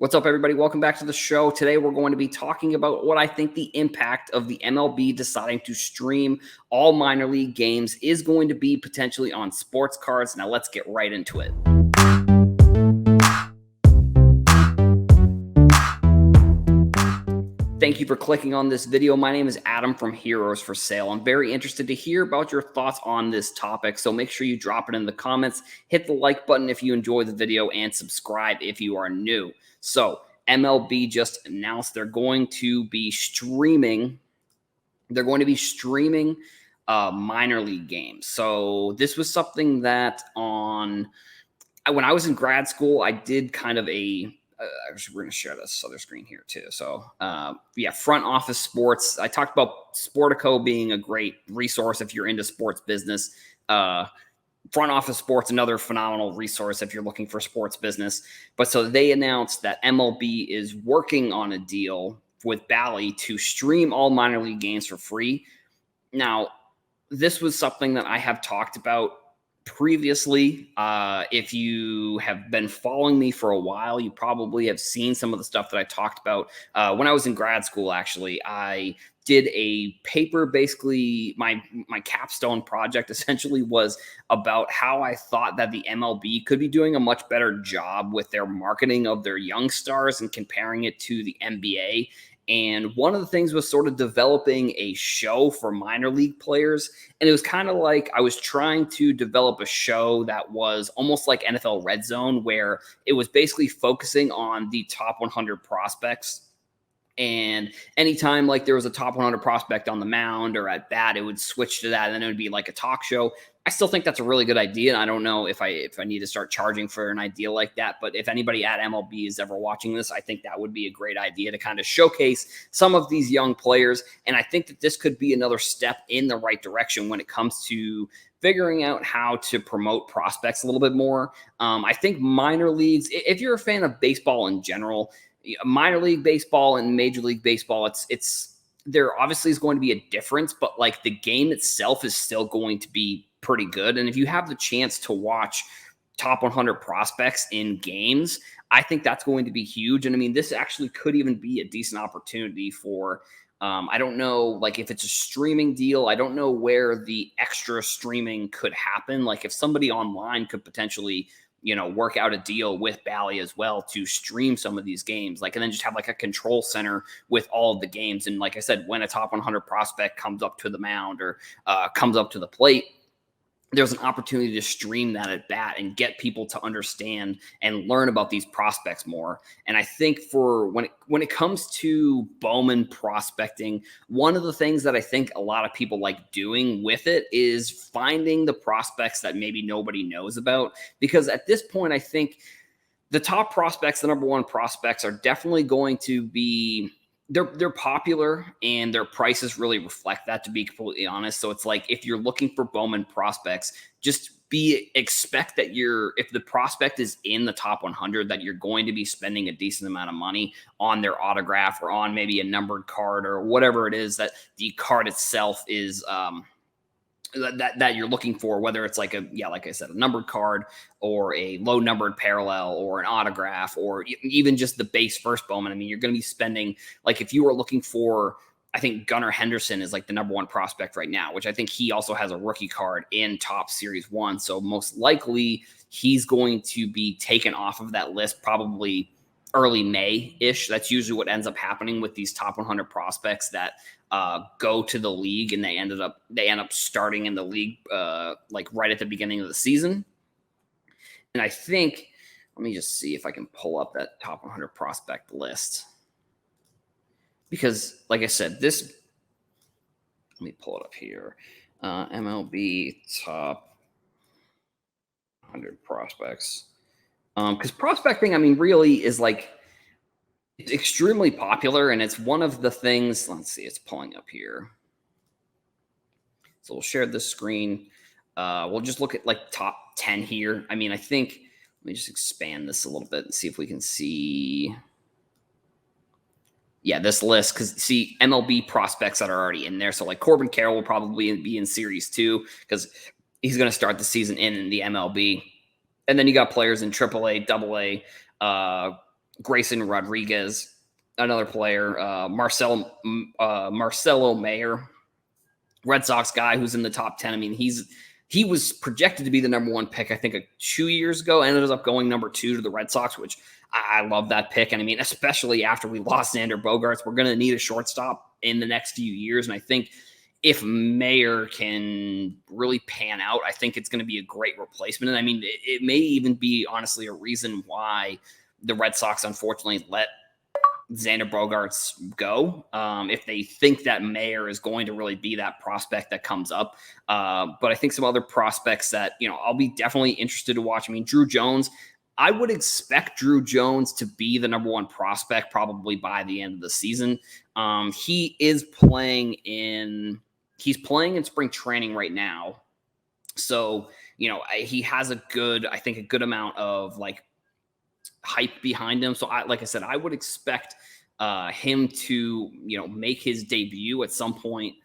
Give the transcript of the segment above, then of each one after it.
What's up, everybody? Welcome back to the show. Today, we're going to be talking about what I think the impact of the MLB deciding to stream all minor league games is going to be potentially on sports cards. Now, let's get right into it. Thank you for clicking on this video. My name is Adam from Herosforsale. I'm very interested to hear about your thoughts on this topic, so make sure you drop it in the comments. Hit the like button if you enjoy the video and subscribe if you are new. So MLB just announced they're going to be streaming. Minor league games. So this was something that when I was in grad school, I did kind of we're going to share this other screen here too. So Front Office Sports. I talked about Sportico being a great resource if you're into sports business. Front Office Sports, another phenomenal resource if you're looking for sports business. But so they announced that MLB is working on a deal with Bally to stream all minor league games for free. Now, this was something that I have talked about previously. If you have been following me for a while, you probably have seen some of the stuff that I talked about. When I was in grad school, actually, I did a paper. Basically, my capstone project essentially was about how I thought that the MLB could be doing a much better job with their marketing of their young stars and comparing it to the NBA. And one of the things was sort of developing a show for minor league players. And it was kind of like I was trying to develop a show that was almost like NFL Red Zone, where it was basically focusing on the top 100 prospects. And anytime like there was a top 100 prospect on the mound or at bat, it would switch to that, and then it would be like a talk show. I still think that's a really good idea, and I don't know if I need to start charging for an idea like that. But if anybody at MLB is ever watching this, I think that would be a great idea to kind of showcase some of these young players. And I think that this could be another step in the right direction when it comes to figuring out how to promote prospects a little bit more. I think minor leagues, if you're a fan of baseball in general, minor league baseball and major league baseball, it's there obviously is going to be a difference, but like the game itself is still going to be pretty good. And if you have the chance to watch top 100 prospects in games, I think that's going to be huge. And I mean, this actually could even be a decent opportunity for, I don't know, like if it's a streaming deal, I don't know where the extra streaming could happen. Like if somebody online could potentially, work out a deal with Bally as well to stream some of these games, and then just have like a control center with all of the games. And like I said, when a top 100 prospect comes up to the mound or comes up to the plate, there's an opportunity to stream that at bat and get people to understand and learn about these prospects more. And I think for when it comes to Bowman prospecting, one of the things that I think a lot of people like doing with it is finding the prospects that maybe nobody knows about. Because at this point, I think the top prospects, the number one prospects, are definitely going to be they're popular, and their prices really reflect that, to be completely honest. So it's like if you're looking for Bowman prospects, just expect that if the prospect is in the top 100, that you're going to be spending a decent amount of money on their autograph or on maybe a numbered card or whatever it is that the card itself is that you're looking for, whether it's like like I said, a numbered card or a low numbered parallel or an autograph or even just the base first Bowman. I mean, you're going to be spending, like if you were looking for, I think Gunnar Henderson is like the number one prospect right now, which I think he also has a rookie card in Top Series 1. So most likely he's going to be taken off of that list probably early May-ish. That's usually what ends up happening with these top 100 prospects that go to the league, and they end up starting in the league like right at the beginning of the season. And I think, let me just see if I can pull up that top 100 prospect list, because like I said, let me pull it up here. MLB top 100 prospects. Because prospecting, I mean, really is like, it's extremely popular, and it's one of the things. Let's see, it's pulling up here. So we'll share this screen. We'll just look at like top 10 here. I mean, I think, let me just expand this a little bit and see if we can see. Yeah, this list, because see MLB prospects that are already in there. So like Corbin Carroll will probably be in Series 2 because he's going to start the season in the MLB. And then you got players in AAA, AA, Grayson Rodriguez, another player, Marcelo Mayer, Red Sox guy who's in the top 10. I mean, he was projected to be the number one pick, I think, 2 years ago, and ended up going number 2 to the Red Sox, which I love that pick. And I mean, especially after we lost Xander Bogaerts, we're going to need a shortstop in the next few years. And I think if Mayer can really pan out, I think it's going to be a great replacement. And I mean, it may even be honestly a reason why the Red Sox unfortunately let Xander Bogaerts go, if they think that Mayer is going to really be that prospect that comes up. But I think some other prospects that, I'll be definitely interested to watch. I mean, Drew Jones, I would expect Drew Jones to be the number one prospect probably by the end of the season. He's playing in spring training right now. So, he has a good amount of like hype behind him. So like I said, I would expect him to, make his debut at some point.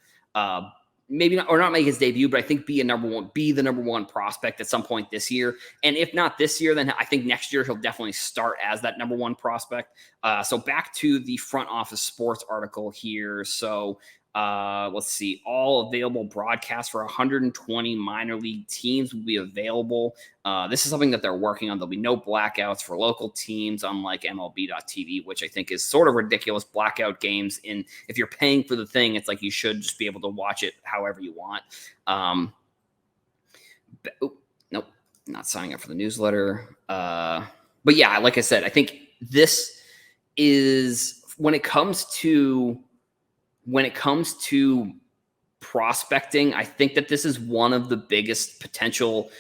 Maybe not, or not make his debut, but I think be the number one prospect at some point this year. And if not this year, then I think next year he'll definitely start as that number one prospect. So back to the Front Office Sports article here. So let's see. All available broadcasts for 120 minor league teams will be available. This is something that they're working on. There'll be no blackouts for local teams, unlike MLB.TV, which I think is sort of ridiculous. Blackout games, if you're paying for the thing, it's like you should just be able to watch it however you want. Nope, not signing up for the newsletter. But yeah, like I said, I think this is when it comes to prospecting, I think that this is one of the biggest potential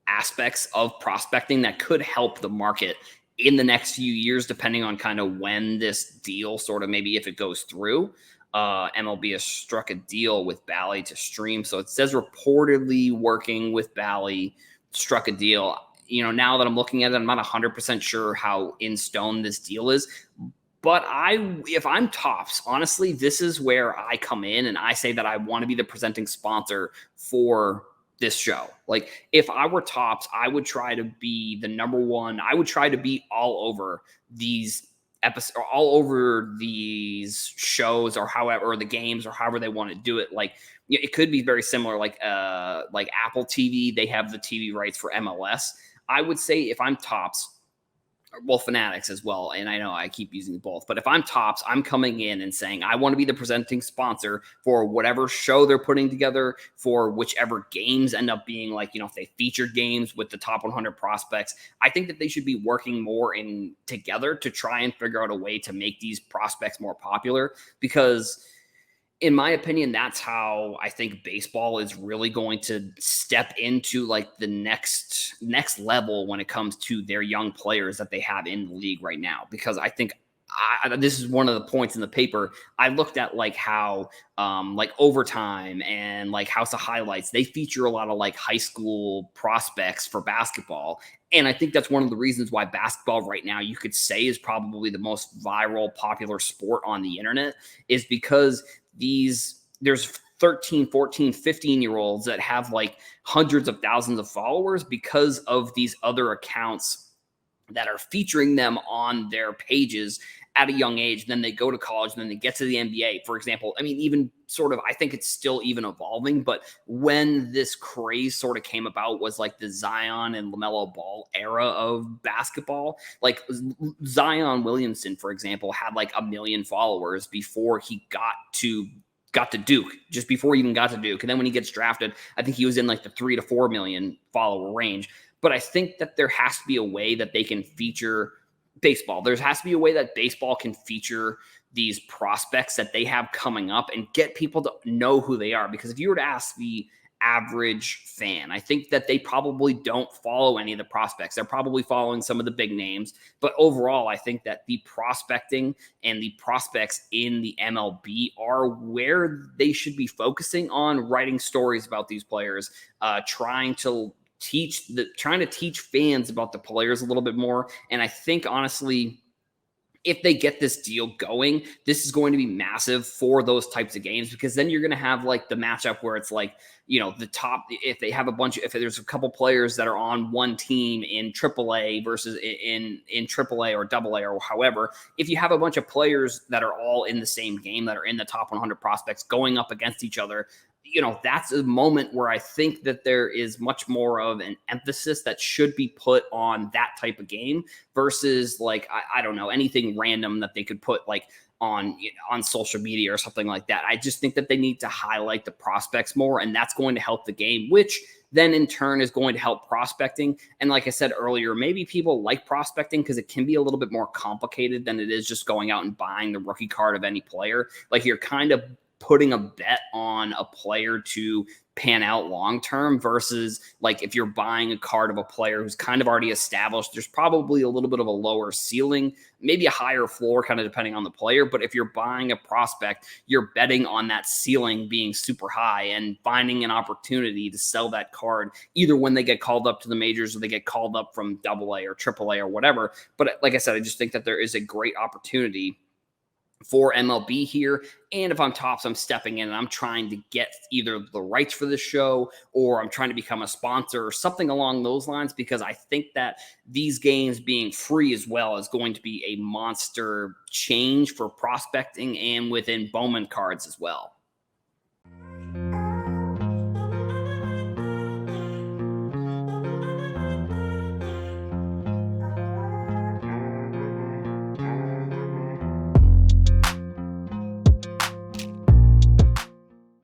aspects of prospecting that could help the market in the next few years, depending on kind of when this deal sort of, maybe if it goes through. MLB has struck a deal with Bally to stream. So it says reportedly working with Bally, struck a deal. Now that I'm looking at it, I'm not 100% sure how in stone this deal is. But if I'm Topps, honestly, this is where I come in and I say that I want to be the presenting sponsor for this show. Like, if I were Topps, I would try to be the number one. I would try to be all over these episodes, or all over these shows, or the games, or however they want to do it. Like, it could be very similar, like Apple TV. They have the TV rights for MLS. I would say if I'm Topps, well, Fanatics as well, and I know I keep using both, but if I'm Topps, I'm coming in and saying I want to be the presenting sponsor for whatever show they're putting together, for whichever games end up being, like, if they feature games with the top 100 prospects. I think that they should be working more together to try and figure out a way to make these prospects more popular, because in my opinion, that's how I think baseball is really going to step into like the next level when it comes to their young players that they have in the league right now. Because I think this is one of the points in the paper. I looked at like how like Overtime and like House of Highlights, they feature a lot of like high school prospects for basketball. And I think that's one of the reasons why basketball right now, you could say, is probably the most viral, popular sport on the internet, is because there's 13, 14, 15-year-olds that have like hundreds of thousands of followers because of these other accounts that are featuring them on their pages at a young age. Then they go to college, and then they get to the NBA, for example. I mean, even sort of, I think it's still even evolving, but when this craze sort of came about was like the Zion and LaMelo Ball era of basketball. Like Zion Williamson, for example, had like 1 million followers before he got to Duke, just before he even got to Duke. And then when he gets drafted, I think he was in like the 3 to 4 million follower range. But I think that there has to be a way that they can feature baseball. There has to be a way that baseball can feature these prospects that they have coming up and get people to know who they are. Because if you were to ask the average fan, I think that they probably don't follow any of the prospects. They're probably following some of the big names. But overall, I think that the prospecting and the prospects in the MLB are where they should be focusing on writing stories about these players, trying to teach fans about the players a little bit more. And I think, honestly, if they get this deal going, this is going to be massive for those types of games, because then you're going to have like the matchup where it's like, the top, if they have if there's a couple players that are on one team in AAA versus in AAA or AA or however, if you have a bunch of players that are all in the same game, that are in the top 100 prospects going up against each other, that's a moment where I think that there is much more of an emphasis that should be put on that type of game versus like, I don't know, anything random that they could put like on social media or something like that. I just think that they need to highlight the prospects more, and that's going to help the game, which then in turn is going to help prospecting. And like I said earlier, maybe people like prospecting because it can be a little bit more complicated than it is just going out and buying the rookie card of any player. Like, you're kind of putting a bet on a player to pan out long term versus like if you're buying a card of a player who's kind of already established, there's probably a little bit of a lower ceiling, maybe a higher floor, kind of depending on the player. But if you're buying a prospect, you're betting on that ceiling being super high and finding an opportunity to sell that card either when they get called up to the majors or they get called up from AA or AAA or whatever. But like I said, I just think that there is a great opportunity for MLB here. And if I'm Topps, I'm stepping in and I'm trying to get either the rights for this show or I'm trying to become a sponsor or something along those lines, because I think that these games being free as well is going to be a monster change for prospecting and within Bowman cards as well.